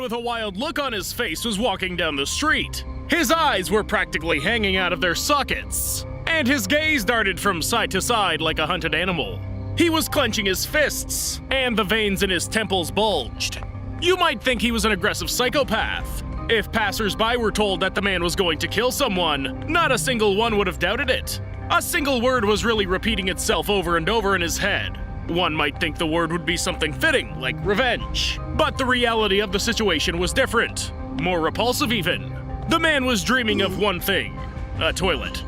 with a wild look on his face was walking down the street. His eyes were practically hanging out of their sockets, and his gaze darted from side to side like a hunted animal. He was clenching his fists, and the veins in his temples bulged. You might think he was an aggressive psychopath. If passers-by were told that the man was going to kill someone, not a single one would have doubted it. A single word was really repeating itself over and over in his head. One might think the word would be something fitting, like revenge. But the reality of the situation was different. More repulsive even. The man was dreaming of one thing: a toilet.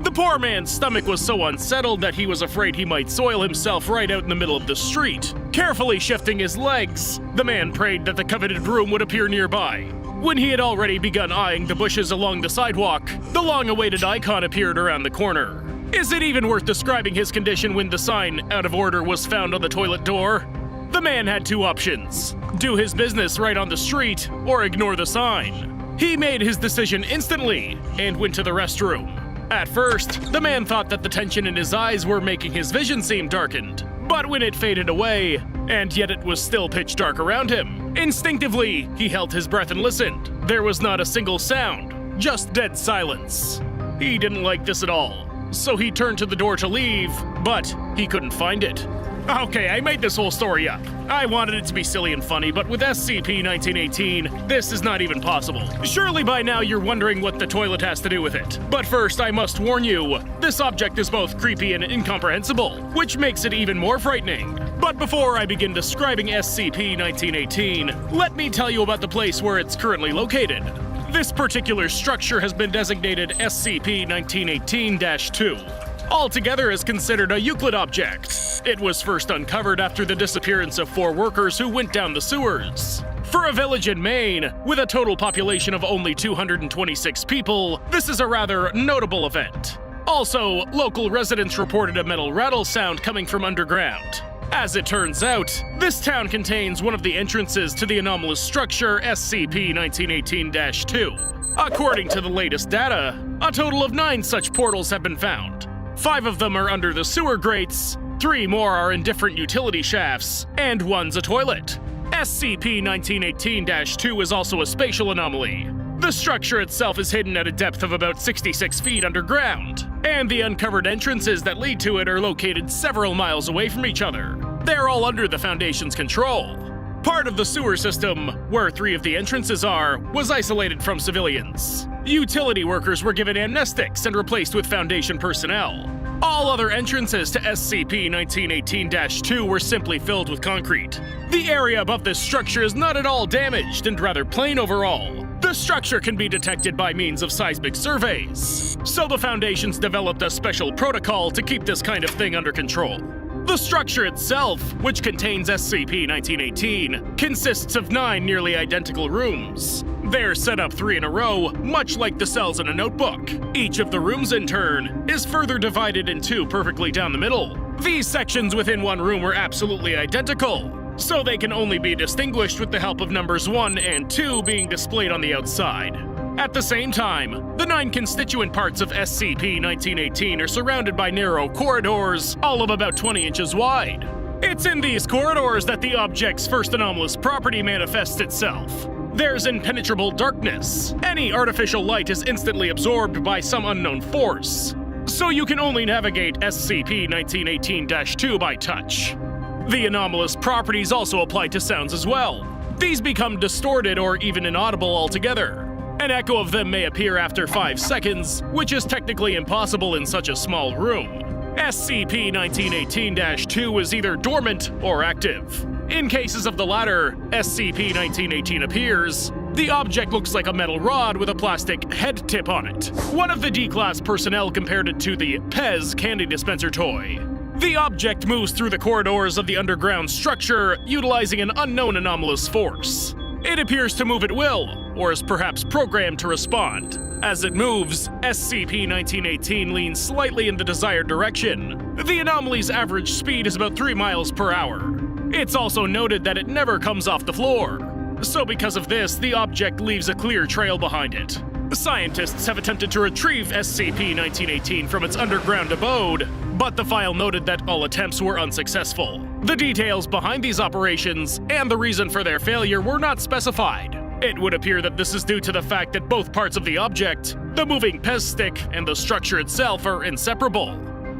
The poor man's stomach was so unsettled that he was afraid he might soil himself right out in the middle of the street. Carefully shifting his legs, the man prayed that the coveted room would appear nearby. When he had already begun eyeing the bushes along the sidewalk, the long-awaited icon appeared around the corner. Is it even worth describing his condition when the sign, "Out of order," was found on the toilet door? The man had two options: do his business right on the street, or ignore the sign. He made his decision instantly and went to the restroom. At first, the man thought that the tension in his eyes were making his vision seem darkened. But when it faded away, and yet it was still pitch dark around him, instinctively, he held his breath and listened. There was not a single sound, just dead silence. He didn't like this at all, so he turned to the door to leave, but he couldn't find it. Okay, I made this whole story up. I wanted it to be silly and funny, but with SCP-1918, this is not even possible. Surely by now you're wondering what the toilet has to do with it. But first, I must warn you, this object is both creepy and incomprehensible, which makes it even more frightening. But before I begin describing SCP-1918, let me tell you about the place where it's currently located. This particular structure has been designated SCP-1918-2. Altogether is considered a Euclid object. It was first uncovered after the disappearance of 4 workers who went down the sewers. For a village in Maine, with a total population of only 226 people, this is a rather notable event. Also, local residents reported a metal rattle sound coming from underground. As it turns out, this town contains one of the entrances to the anomalous structure SCP-1918-2. According to the latest data, a total of 9 such portals have been found. 5 of them are under the sewer grates, 3 more are in different utility shafts, and 1's a toilet. SCP-1918-2 is also a spatial anomaly. The structure itself is hidden at a depth of about 66 feet underground, and the uncovered entrances that lead to it are located several miles away from each other. They're all under the Foundation's control. Part of the sewer system, where 3 of the entrances are, was isolated from civilians. Utility workers were given amnestics and replaced with Foundation personnel. All other entrances to SCP-1918-2 were simply filled with concrete. The area above this structure is not at all damaged and rather plain overall. The structure can be detected by means of seismic surveys, so the Foundation's developed a special protocol to keep this kind of thing under control. The structure itself, which contains SCP-1918, consists of 9 nearly identical rooms. They're set up 3 in a row, much like the cells in a notebook. Each of the rooms, in turn, is further divided in 2 perfectly down the middle. These sections within one room are absolutely identical, so they can only be distinguished with the help of numbers 1 and 2 being displayed on the outside. At the same time, the 9 constituent parts of SCP-1918 are surrounded by narrow corridors, all of about 20 inches wide. It's in these corridors that the object's first anomalous property manifests itself. There's impenetrable darkness. Any artificial light is instantly absorbed by some unknown force, so you can only navigate SCP-1918-2 by touch. The anomalous properties also apply to sounds as well. These become distorted or even inaudible altogether. An echo of them may appear after 5 seconds, which is technically impossible in such a small room. SCP-1918-2 is either dormant or active. In cases of the latter, SCP-1918 appears. The object looks like a metal rod with a plastic head tip on it. One of the D-Class personnel compared it to the Pez candy dispenser toy. The object moves through the corridors of the underground structure, utilizing an unknown anomalous force. It appears to move at will, or is perhaps programmed to respond. As it moves, SCP-1918 leans slightly in the desired direction. The anomaly's average speed is about 3 miles per hour. It's also noted that it never comes off the floor. So because of this, the object leaves a clear trail behind it. Scientists have attempted to retrieve SCP-1918 from its underground abode, but the file noted that all attempts were unsuccessful. The details behind these operations and the reason for their failure were not specified. It would appear that this is due to the fact that both parts of the object, the moving Pez stick and the structure itself, are inseparable.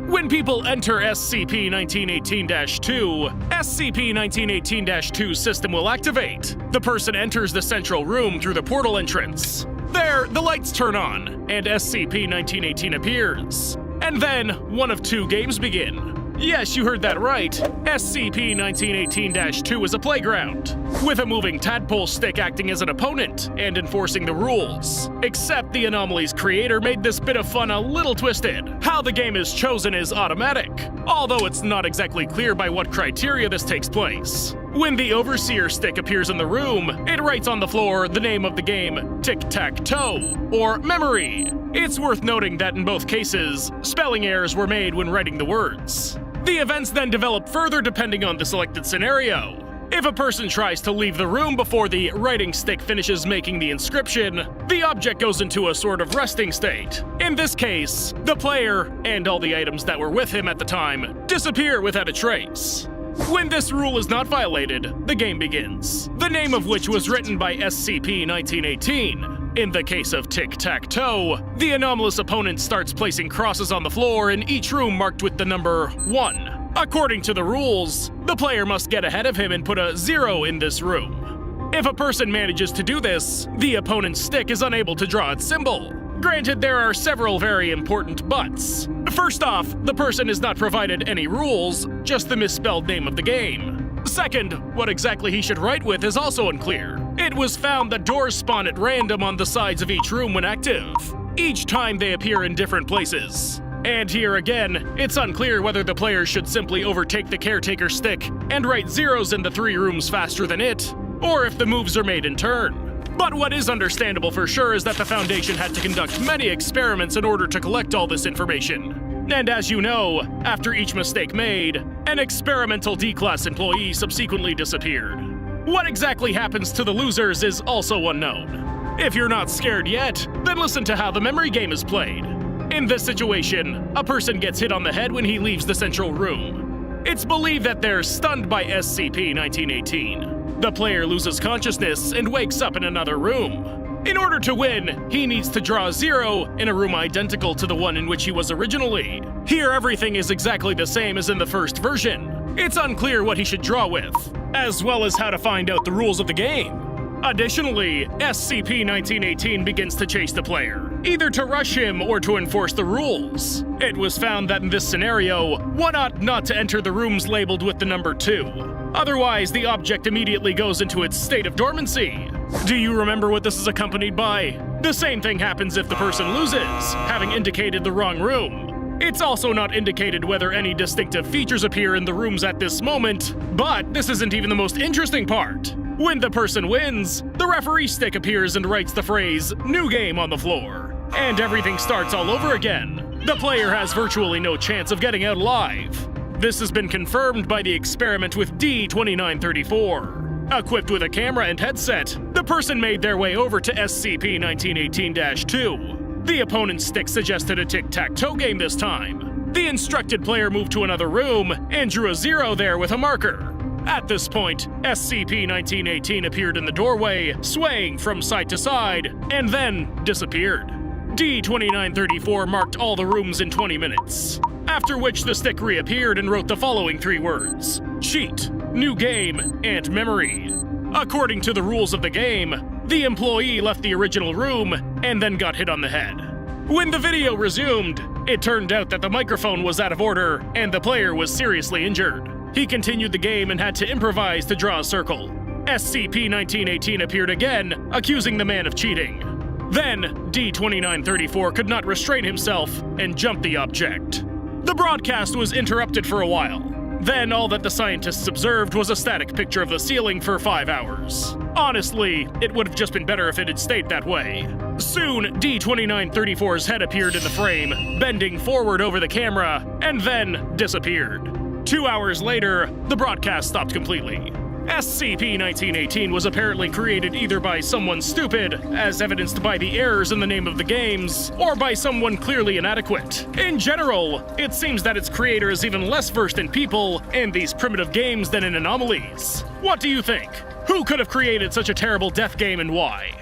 When people enter SCP-1918-2, SCP-1918-2's system will activate. The person enters the central room through the portal entrance. There, the lights turn on, and SCP-1918 appears. And then, one of two games begin. Yes, you heard that right. SCP-1918-2 is a playground, with a moving tadpole stick acting as an opponent and enforcing the rules. Except the anomaly's creator made this bit of fun a little twisted. How the game is chosen is automatic, although it's not exactly clear by what criteria this takes place. When the Overseer stick appears in the room, it writes on the floor the name of the game, Tic-Tac-Toe, or Memory. It's worth noting that in both cases, spelling errors were made when writing the words. The events then develop further depending on the selected scenario. If a person tries to leave the room before the writing stick finishes making the inscription, the object goes into a sort of resting state. In this case, the player, and all the items that were with him at the time, disappear without a trace. When this rule is not violated, the game begins, the name of which was written by SCP-1918. In the case of Tic-Tac-Toe, the anomalous opponent starts placing crosses on the floor in each room marked with the number 1. According to the rules, the player must get ahead of him and put a 0 in this room. If a person manages to do this, the opponent's stick is unable to draw its symbol. Granted, there are several very important buts. First off, the person is not provided any rules, just the misspelled name of the game. Second, what exactly he should write with is also unclear. It was found that doors spawn at random on the sides of each room when active. Each time they appear in different places. And here again, it's unclear whether the player should simply overtake the caretaker stick and write zeros in the 3 rooms faster than it, or if the moves are made in turn. But what is understandable for sure is that the Foundation had to conduct many experiments in order to collect all this information. And as you know, after each mistake made, an experimental D-Class employee subsequently disappeared. What exactly happens to the losers is also unknown. If you're not scared yet, then listen to how the memory game is played. In this situation, a person gets hit on the head when he leaves the central room. It's believed that they're stunned by SCP-1918. The player loses consciousness and wakes up in another room. In order to win, he needs to draw a 0 in a room identical to the one in which he was originally. Here, everything is exactly the same as in the first version. It's unclear what he should draw with, as well as how to find out the rules of the game. Additionally, SCP-1918 begins to chase the player, either to rush him or to enforce the rules. It was found that in this scenario, one ought not to enter the rooms labeled with the number 2. Otherwise, the object immediately goes into its state of dormancy. Do you remember what this is accompanied by? The same thing happens if the person loses, having indicated the wrong room. It's also not indicated whether any distinctive features appear in the rooms at this moment, but this isn't even the most interesting part. When the person wins, the referee stick appears and writes the phrase, "New game" on the floor, and everything starts all over again. The player has virtually no chance of getting out alive. This has been confirmed by the experiment with D-2934. Equipped with a camera and headset, the person made their way over to SCP-1918-2. The opponent's stick suggested a tic-tac-toe game this time. The instructed player moved to another room and drew a 0 there with a marker. At this point, SCP-1918 appeared in the doorway, swaying from side to side, and then disappeared. D-2934 marked all the rooms in 20 minutes, after which the stick reappeared and wrote the following 3 words: cheat, new game, and memory. According to the rules of the game, the employee left the original room and then got hit on the head. When the video resumed, it turned out that the microphone was out of order and the player was seriously injured. He continued the game and had to improvise to draw a circle. SCP-1918 appeared again, accusing the man of cheating. Then, D-2934 could not restrain himself and jumped the object. The broadcast was interrupted for a while. Then all that the scientists observed was a static picture of the ceiling for 5 hours. Honestly, it would have just been better if it had stayed that way. Soon, D-2934's head appeared in the frame, bending forward over the camera, and then disappeared. 2 hours later, the broadcast stopped completely. SCP-1918 was apparently created either by someone stupid, as evidenced by the errors in the name of the games, or by someone clearly inadequate. In general, it seems that its creator is even less versed in people and these primitive games than in anomalies. What do you think? Who could have created such a terrible death game and why?